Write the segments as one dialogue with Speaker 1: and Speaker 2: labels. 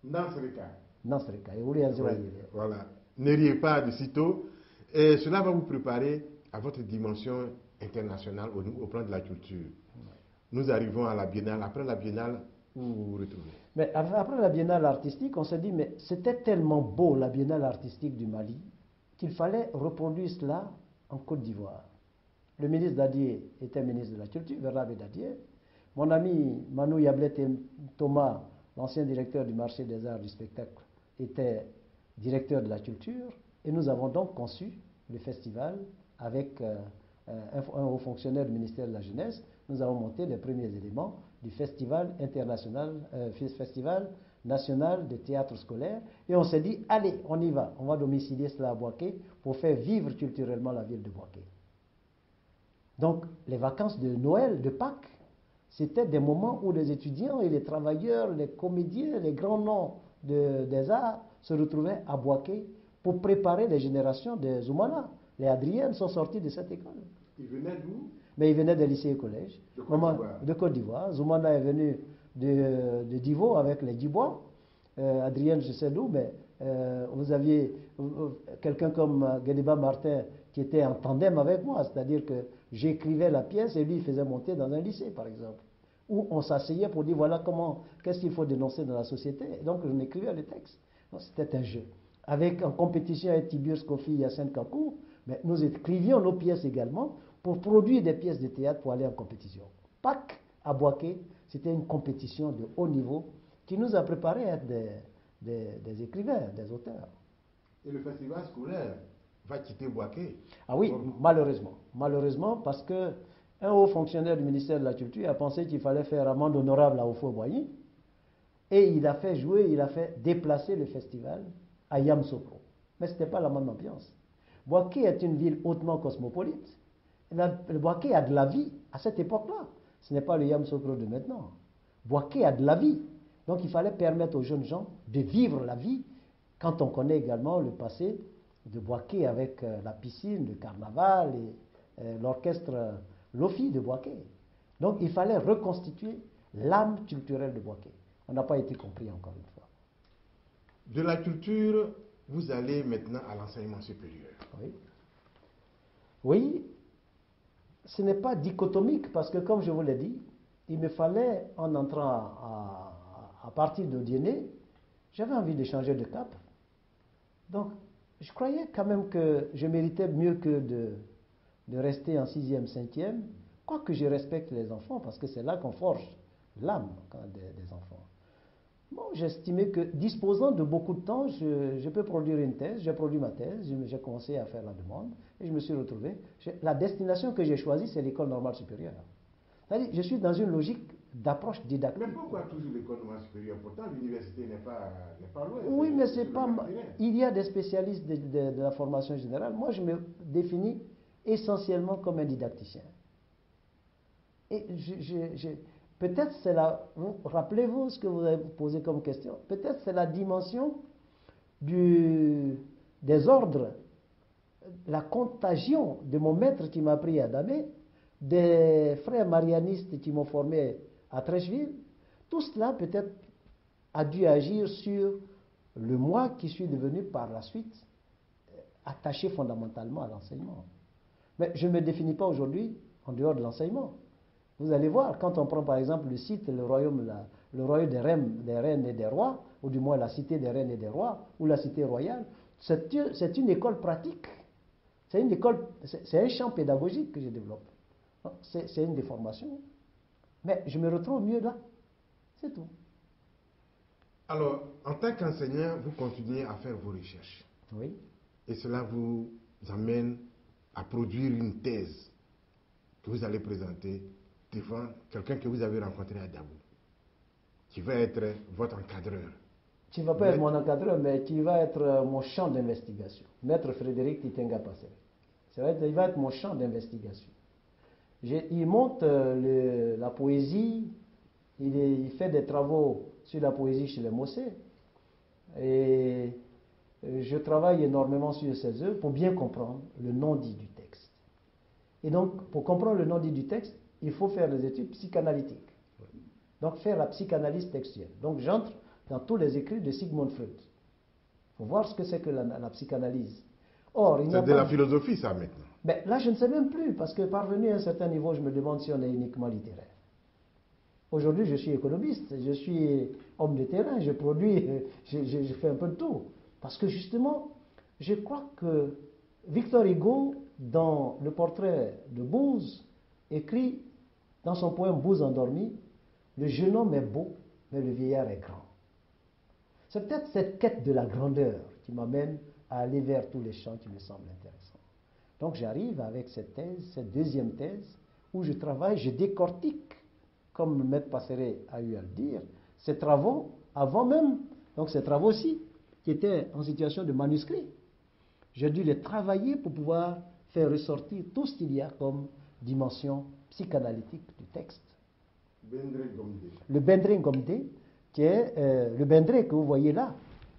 Speaker 1: Nasrika. Et vous les
Speaker 2: Voilà. Ne riez pas de sitôt. Et cela va vous préparer à votre dimension internationale au plan de la culture. Nous arrivons à la biennale. Après la biennale, où vous vous retrouvez?
Speaker 1: Mais après la biennale artistique, on s'est dit, mais c'était tellement beau la biennale artistique du Mali qu'il fallait reproduire cela en Côte d'Ivoire. Le ministre Dadié était ministre de la Culture, Bernabé Dadié. Mon ami Manou Yablet Thomas, l'ancien directeur du marché des arts du spectacle, était directeur de la culture. Et nous avons donc conçu le festival avec un haut fonctionnaire du ministère de la Jeunesse. Nous avons monté les premiers éléments du festival international, festival national de théâtre scolaire. Et on s'est dit, allez, on y va. On va domicilier cela à Boaké pour faire vivre culturellement la ville de Boaké. Donc, les vacances de Noël, de Pâques, c'était des moments où les étudiants et les travailleurs, les comédiens, les grands noms des arts se retrouvaient à Boaké pour préparer les générations des Zoumana. Les Adriennes sont sortis de cette école.
Speaker 2: Ils venaient d'où?
Speaker 1: Mais ils venaient des lycées et collèges.
Speaker 2: De
Speaker 1: Côte d'Ivoire. Zoumana est venu de Divo avec les Dibois. Adrienne, je sais d'où, mais vous aviez quelqu'un comme Guédiba Martin qui était en tandem avec moi, c'est-à-dire que j'écrivais la pièce et lui il faisait monter dans un lycée, par exemple, où on s'asseyait pour dire voilà qu'est-ce qu'il faut dénoncer dans la société. Et donc on écrivait le texte. C'était un jeu. En compétition avec Tibur Kofi et Yacine Kakou, mais nous écrivions nos pièces également pour produire des pièces de théâtre pour aller en compétition. Pâques à Boaké, c'était une compétition de haut niveau qui nous a préparés à être des écrivains, des auteurs.
Speaker 2: Et le festival scolaire va quitter Boaké?
Speaker 1: Ah oui, malheureusement. Malheureusement, parce que un haut fonctionnaire du ministère de la Culture a pensé qu'il fallait faire amende honorable à Oufo-Boigny, et il a fait déplacer le festival à Yamoussoukro. Mais ce n'était pas la même ambiance. Boaké est une ville hautement cosmopolite. Boaké a de la vie à cette époque-là. Ce n'est pas le Yamoussoukro de maintenant. Boaké a de la vie. Donc il fallait permettre aux jeunes gens de vivre la vie quand on connaît également le passé de Boaké avec la piscine, le carnaval et l'orchestre Lofi de Boaké. Donc il fallait reconstituer l'âme culturelle de Boaké. On n'a pas été compris encore une fois.
Speaker 2: De la culture, vous allez maintenant à l'enseignement supérieur.
Speaker 1: Oui. Oui, ce n'est pas dichotomique parce que comme je vous l'ai dit, il me fallait, en entrant à partir de Diené, j'avais envie de changer de cap. Donc, je croyais quand même que je méritais mieux que de rester en 6e, 5e, quoique je respecte les enfants, parce que c'est là qu'on forge l'âme des enfants. Bon, j'estimais que, disposant de beaucoup de temps, je peux produire une thèse. J'ai produit ma thèse, j'ai commencé à faire la demande, et je me suis retrouvé. La destination que j'ai choisie, c'est l'école normale supérieure. C'est-à-dire, je suis dans une logique d'approche didactique.
Speaker 2: Mais pourquoi toujours l'école normale supérieure? Pourtant, l'université n'est pas loin.
Speaker 1: Oui, mais c'est pas. Il y a des spécialistes de la formation générale. Moi, je me définis essentiellement comme un didacticien. Et peut-être c'est la. Rappelez-vous ce que vous avez posé comme question. Peut-être c'est la dimension des ordres, la contagion de mon maître qui m'a appris à damer, des frères marianistes qui m'ont formé à Trècheville. Tout cela peut-être a dû agir sur le moi qui suis devenu par la suite attaché fondamentalement à l'enseignement. Mais je ne me définis pas aujourd'hui en dehors de l'enseignement. Vous allez voir, quand on prend par exemple le site, le royaume des reines et des rois, ou du moins la cité des reines et des rois, ou la cité royale, c'est une école pratique. C'est un champ pédagogique que je développe. C'est une déformation. Mais je me retrouve mieux là. C'est tout.
Speaker 2: Alors, en tant qu'enseignant, vous continuez à faire vos recherches.
Speaker 1: Oui.
Speaker 2: Et cela vous amène à produire une thèse que vous allez présenter devant quelqu'un que vous avez rencontré à Dabou, qui va être votre encadreur.
Speaker 1: Qui ne va pas être mon encadreur, mais qui va être mon champ d'investigation. Maître Frédéric Titenga Passé. Il va être mon champ d'investigation. Il monte la poésie, il fait des travaux sur la poésie chez les Mossé. Et je travaille énormément sur ses œuvres pour bien comprendre le non-dit du texte. Et donc, pour comprendre le non-dit du texte, il faut faire des études psychanalytiques. Donc, faire la psychanalyse textuelle. Donc, j'entre dans tous les écrits de Sigmund Freud. Il faut voir ce que c'est que la psychanalyse. Or, il n'y a
Speaker 2: C'est de
Speaker 1: pas
Speaker 2: la philosophie, ça, maintenant.
Speaker 1: Ben, là, je ne sais même plus, parce que parvenu à un certain niveau, je me demande si on est uniquement littéraire. Aujourd'hui, je suis économiste, je suis homme de terrain, je produis, je fais un peu de tout. Parce que justement, je crois que Victor Hugo, dans le portrait de Booz, écrit dans son poème Booz endormi, le jeune homme est beau, mais le vieillard est grand. C'est peut-être cette quête de la grandeur qui m'amène à aller vers tous les champs qui me semblent intéressants. Donc j'arrive avec cette thèse, cette deuxième thèse, où je travaille, je décortique, comme le maître Passeret a eu à le dire, ces travaux avant même, donc ces travaux-ci, qui étaient en situation de manuscrit. J'ai dû les travailler pour pouvoir faire ressortir tout ce qu'il y a comme dimension psychanalytique du texte. Le Bendré Ngomde, qui est le Bendré que vous voyez là,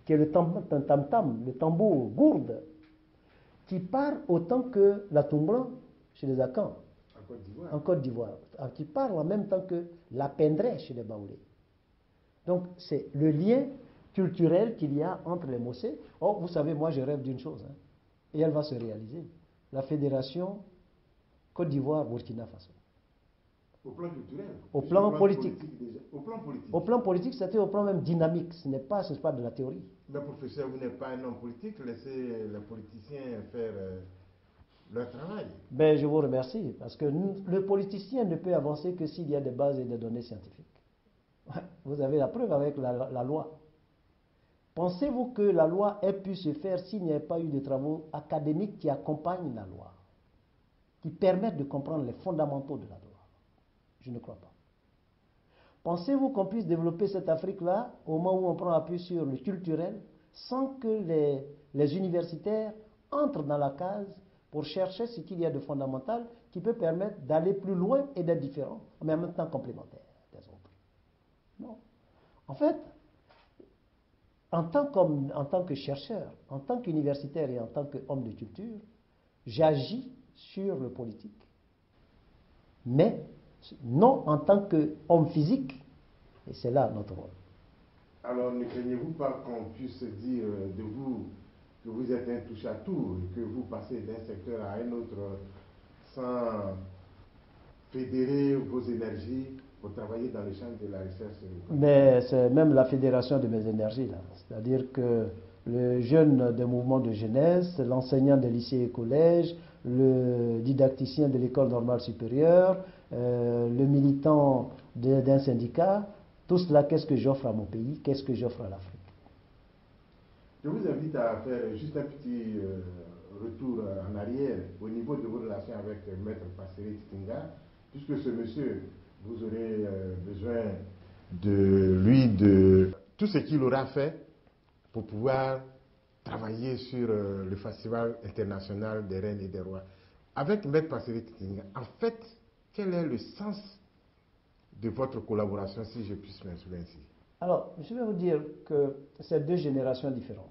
Speaker 1: qui est le tam-tam, le tambour gourde, qui part autant que la tumblan chez les Akans, en Côte d'Ivoire, qui part en même temps que la pendré chez les Baoulés. Donc c'est le lien culturel qu'il y a entre les Mossé. Oh, vous savez, moi je rêve d'une chose, hein, et elle va se réaliser. La fédération Côte d'Ivoire-Burkina Faso.
Speaker 2: Au plan culturel.
Speaker 1: Au plan politique.
Speaker 2: Au plan politique.
Speaker 1: Au plan politique, c'est-à-dire au plan même dynamique. Ce n'est pas de la théorie.
Speaker 2: Mais professeur, vous n'êtes pas un homme politique, laissez les politiciens faire leur travail.
Speaker 1: Ben, je vous remercie, parce que le politicien ne peut avancer que s'il y a des bases et des données scientifiques. Vous avez la preuve avec la loi. Pensez-vous que la loi ait pu se faire s'il n'y avait pas eu de travaux académiques qui accompagnent la loi, qui permettent de comprendre les fondamentaux de la loi? Je ne crois pas. Pensez-vous qu'on puisse développer cette Afrique-là au moment où on prend appui sur le culturel sans que les universitaires entrent dans la case pour chercher ce qu'il y a de fondamental qui peut permettre d'aller plus loin et d'être différent, mais en même temps complémentaire des autres? Non. En fait, en tant que chercheur, en tant qu'universitaire et en tant qu'homme de culture, j'agis sur le politique. Mais non en tant qu'homme physique, et c'est là notre rôle.
Speaker 2: Alors ne craignez-vous pas qu'on puisse dire de vous que vous êtes un touche-à-tout et que vous passez d'un secteur à un autre sans fédérer vos énergies pour travailler dans le champ de la recherche?
Speaker 1: Mais c'est même la fédération de mes énergies, là. C'est-à-dire que le jeune des mouvements de jeunesse, l'enseignant des lycées et collèges, le didacticien de l'école normale supérieure, le militant d'un syndicat, tout cela, qu'est-ce que j'offre à mon pays, qu'est-ce que j'offre à l'Afrique?
Speaker 2: Je vous invite à faire juste un petit retour en arrière au niveau de vos relations avec Maître Passeret Titinga, puisque ce monsieur, vous aurez besoin de lui, de tout ce qu'il aura fait pour pouvoir travailler sur le Festival international des reines et des rois. Avec Maître Passeret Titinga, en fait, quel est le sens de votre collaboration, si je puis m'exprimer ainsi? Alors,
Speaker 1: je vais vous dire que c'est deux générations différentes.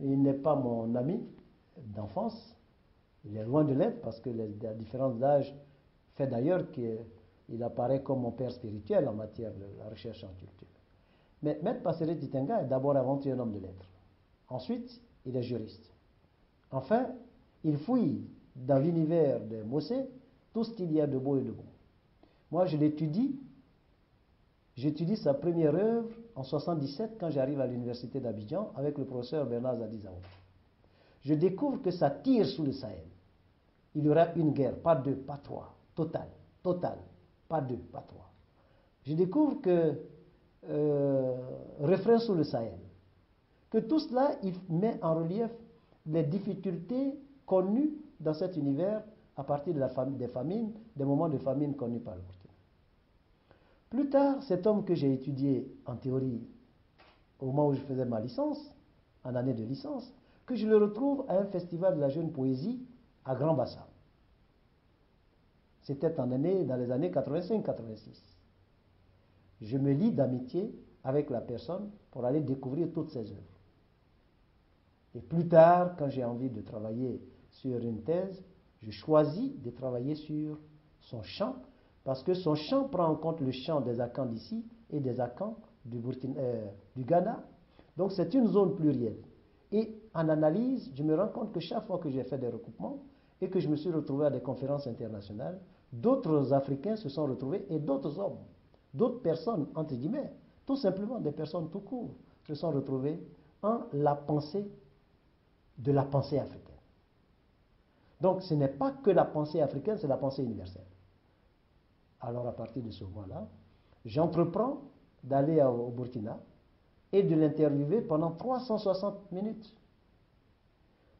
Speaker 1: Il n'est pas mon ami d'enfance, il est loin de l'être, parce que la différence d'âge fait d'ailleurs qu'il apparaît comme mon père spirituel en matière de la recherche en culture. Mais Maître Passeret Titinga est d'abord avant tout un homme de lettres. Ensuite, il est juriste. Enfin, il fouille dans l'univers des Mossé tout ce qu'il y a de beau et de bon. Moi, je l'étudie. J'étudie sa première œuvre en 1977 quand j'arrive à l'université d'Abidjan avec le professeur Bernard Zadizaou. Je découvre que ça tire sous le Sahel. Il y aura une guerre, pas deux, pas trois, totale, pas deux, pas trois. Je découvre que refrain sous le Sahel, que tout cela, il met en relief les difficultés connues dans cet univers à partir des famines, des moments de famine connus par le Burkina. Plus tard, cet homme que j'ai étudié en théorie au moment où je faisais ma licence, en année de licence, que je le retrouve à un festival de la jeune poésie à Grand Bassam. C'était dans les années 85-86. Je me lie d'amitié avec la personne pour aller découvrir toutes ses œuvres. Et plus tard, quand j'ai envie de travailler sur une thèse, je choisis de travailler sur son chant, parce que son chant prend en compte le chant des Akans d'ici et des Akans du Ghana. Donc c'est une zone plurielle. Et en analyse, je me rends compte que chaque fois que j'ai fait des recoupements et que je me suis retrouvé à des conférences internationales, d'autres Africains se sont retrouvés et d'autres hommes, d'autres personnes, entre guillemets, tout simplement des personnes tout court, se sont retrouvées en la pensée de la pensée africaine. Donc ce n'est pas que la pensée africaine, c'est la pensée universelle. Alors à partir de ce moment-là, j'entreprends d'aller au Burkina et de l'interviewer pendant 360 minutes.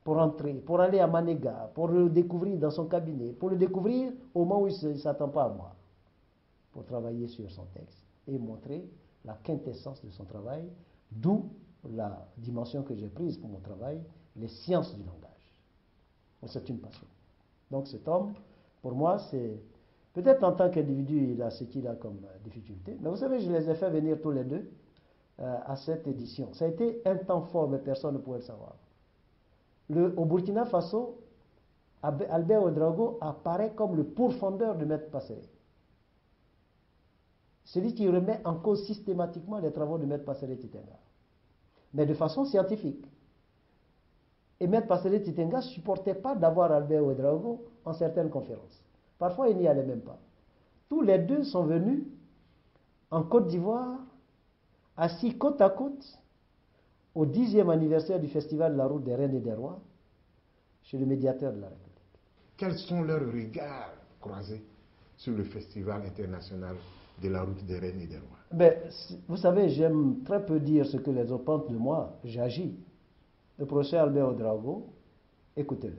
Speaker 1: Pour entrer, pour aller à Manéga, pour le découvrir dans son cabinet, pour le découvrir au moment où il ne s'attend pas à moi, pour travailler sur son texte et montrer la quintessence de son travail, d'où la dimension que j'ai prise pour mon travail, les sciences du langage. C'est une passion. Donc cet homme, pour moi, c'est... Peut-être en tant qu'individu, il a ce qu'il a comme difficulté, mais vous savez, je les ai fait venir tous les deux à cette édition. Ça a été un temps fort, mais personne ne pouvait le savoir. Au Burkina Faso, Albert Ouédraogo apparaît comme le pourfendeur de Maître Passeré. Celui qui remet en cause systématiquement les travaux de Maître Passeré Titenga, mais de façon scientifique. Et Maître Passeré Titenga ne supportait pas d'avoir Albert Ouédraogo en certaines conférences. Parfois, il n'y allait même pas. Tous les deux sont venus en Côte d'Ivoire, assis côte à côte, au 10e anniversaire du Festival de la Route des Reines et des Rois, chez le médiateur de la République.
Speaker 2: Quels sont leurs regards croisés sur le Festival international de la Route des Reines et des Rois?
Speaker 1: Ben, vous savez, j'aime très peu dire ce que les autres pensent de moi. J'agis. Le professeur Albert Ouédraogo, écoutez-le.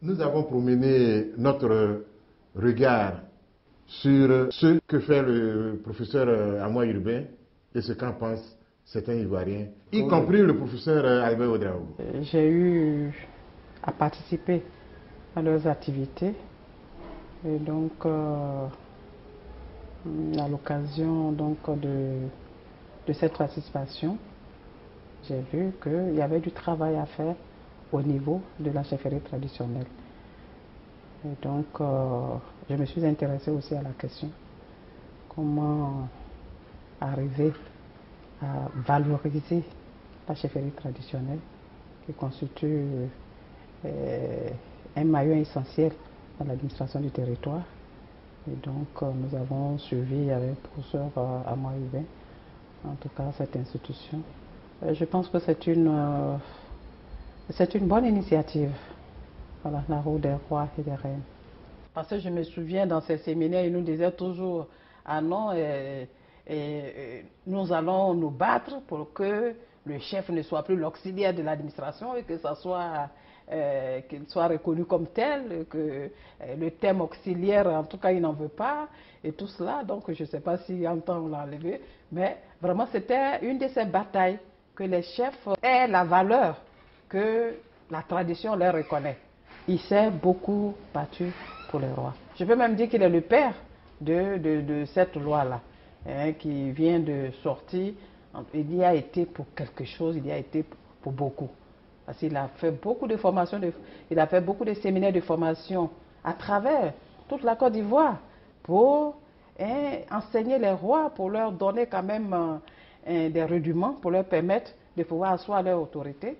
Speaker 2: Nous avons promené notre regard sur ce que fait le professeur Amoy Urbain et ce qu'en pensent certains Ivoiriens, y compris le professeur Albert Ouédraogo.
Speaker 3: J'ai eu à participer à leurs activités et donc à l'occasion de cette participation, j'ai vu qu'il y avait du travail à faire au niveau de la chefferie traditionnelle. Et donc je me suis intéressée aussi à la question comment arriver à valoriser la chefferie traditionnelle qui constitue un maillon essentiel dans l'administration du territoire. Et donc nous avons suivi avec le professeur Amoy Urbain, en tout cas cette institution. Et je pense que c'est une bonne initiative, voilà, la route des rois et des reines. Parce que je me souviens dans ces séminaires, ils nous disaient toujours, ah non, nous allons nous battre pour que le chef ne soit plus l'auxiliaire de l'administration et que ça soit qu'il soit reconnu comme tel, que le thème auxiliaire, en tout cas, il n'en veut pas, et tout cela. Donc, je ne sais pas si en temps on l'a enlevé, mais vraiment, c'était une de ces batailles que les chefs aient la valeur que la tradition leur reconnaît. Il s'est beaucoup battu pour les rois. Je peux même dire qu'il est le père de cette loi-là, hein, qui vient de sortir. Il y a été pour quelque chose, il y a été pour beaucoup. Parce qu'il a fait beaucoup de formations, il a fait beaucoup de séminaires de formation à travers toute la Côte d'Ivoire pour enseigner les rois, pour leur donner quand même des rudiments, pour leur permettre de pouvoir asseoir leur autorité.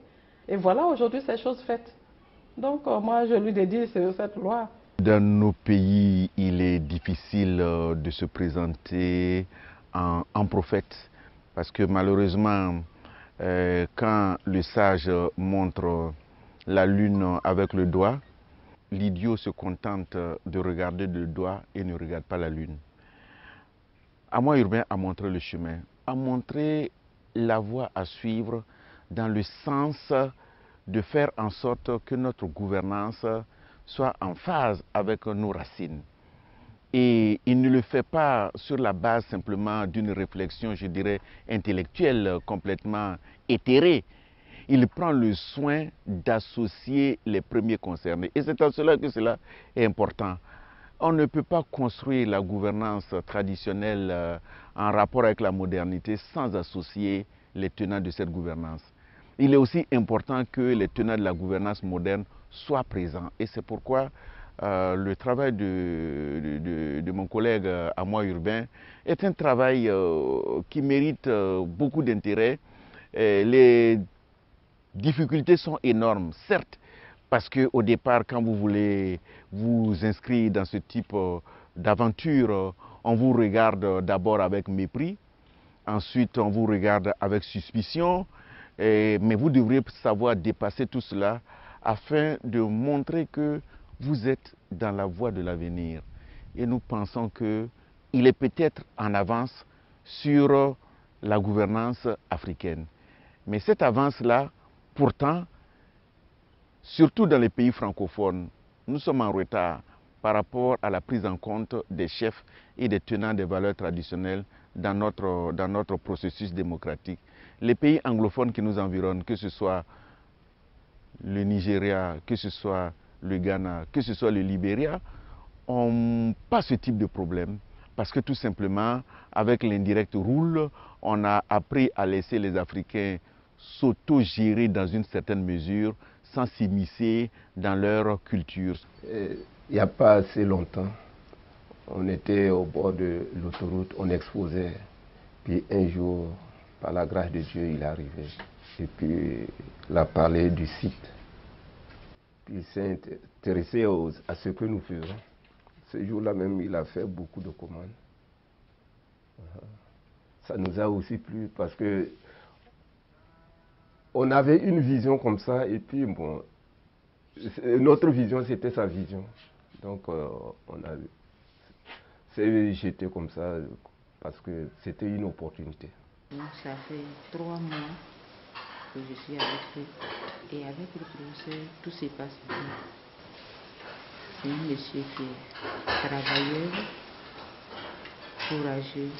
Speaker 3: Et voilà aujourd'hui ces choses faites. Donc moi je lui dédie cette loi.
Speaker 4: Dans nos pays, il est difficile de se présenter en prophète parce que malheureusement, quand le sage montre la lune avec le doigt, l'idiot se contente de regarder le doigt et ne regarde pas la lune. Amoy Urbain a montré le chemin, a montré la voie à suivre dans le sens de faire en sorte que notre gouvernance soit en phase avec nos racines. Et il ne le fait pas sur la base simplement d'une réflexion, je dirais, intellectuelle complètement éthérée. Il prend le soin d'associer les premiers concernés. Et c'est en cela que cela est important. On ne peut pas construire la gouvernance traditionnelle en rapport avec la modernité sans associer les tenants de cette gouvernance. Il est aussi important que les tenants de la gouvernance moderne soient présents. Et c'est pourquoi le travail de mon collègue Amoy Urbain est un travail qui mérite beaucoup d'intérêt. Les difficultés sont énormes, certes, parce qu'au départ, quand vous voulez vous inscrire dans ce type d'aventure, on vous regarde d'abord avec mépris, ensuite on vous regarde avec suspicion, mais vous devrez savoir dépasser tout cela afin de montrer que vous êtes dans la voie de l'avenir. Et nous pensons qu'il est peut-être en avance sur la gouvernance africaine. Mais cette avance-là, pourtant, surtout dans les pays francophones, nous sommes en retard par rapport à la prise en compte des chefs et des tenants des valeurs traditionnelles dans notre processus démocratique. Les pays anglophones qui nous environnent, que ce soit le Nigeria, que ce soit le Ghana, que ce soit le Libéria, n'ont pas ce type de problème. Parce que tout simplement, avec l'indirect rule, on a appris à laisser les Africains s'auto-gérer dans une certaine mesure, sans s'immiscer dans leur culture.
Speaker 5: Il n'y a pas assez longtemps, on était au bord de l'autoroute, on exposait. Puis un jour, par la grâce de Dieu, il est arrivé. Et puis, il a parlé du site. Puis il s'est intéressé à ce que nous faisons. Ce jour-là même, il a fait beaucoup de commandes. Ça nous a aussi plu parce que on avait une vision comme ça et puis bon, notre vision c'était sa vision. Donc c'est jeté comme ça parce que c'était une opportunité.
Speaker 6: Ça fait 3 mois que je suis avec lui et avec le professeur tout se passe bien. C'est un monsieur qui est travailleur, courageux,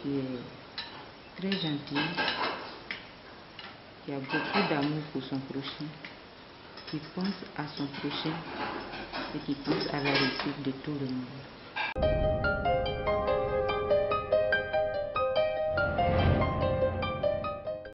Speaker 6: qui est très gentil, qui a beaucoup d'amour pour son prochain, qui pense à son prochain et qui pense à la réussite de tout le monde.